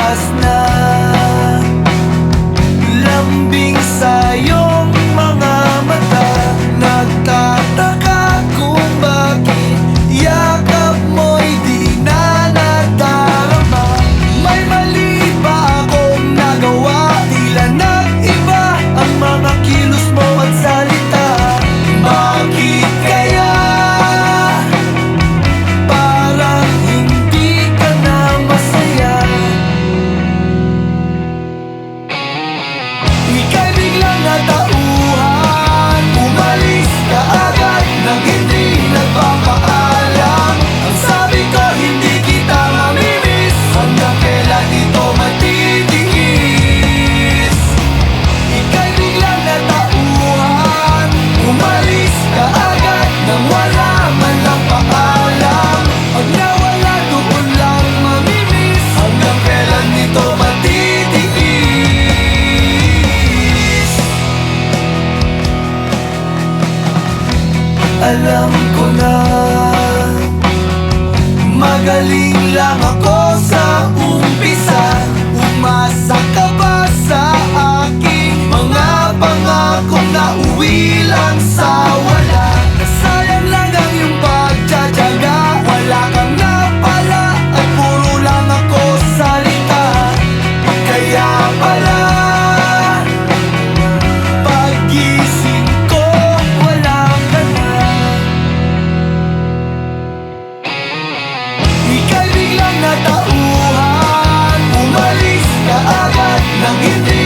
bukas na. Lambing sa iyong mga mata, nagtataka kung bakit yakap mo'y di na nadarama. May mali ba akong nagawa? Tila nag-iba ang mga kilos mo at salita. Bakit kaya parang hindi ka na masaya? Ika'y biglang natauhan, umalis ka agad nang hindi nagpapaalam. Ang sabi ko hindi kita mamimiss, hanggang kailan ito matitiis? Ika'y biglang natauhan, umalis ka agad nang wala man lang paalam. Pag nawala doon lang mamimiss, hanggang kailan ito matitiis? Alam ko na magaling lang ako sa umpisa. Umasa ka ba sa aking mga pangakong nauwi lang sa wala? Nasayang lang ang iyong pagtsatsaga, wala kang napala at puro lang ako salita. Kaya pala pag-gising ko wala ka na. Ika'y biglang natauhan, umalis ka agad nang hindi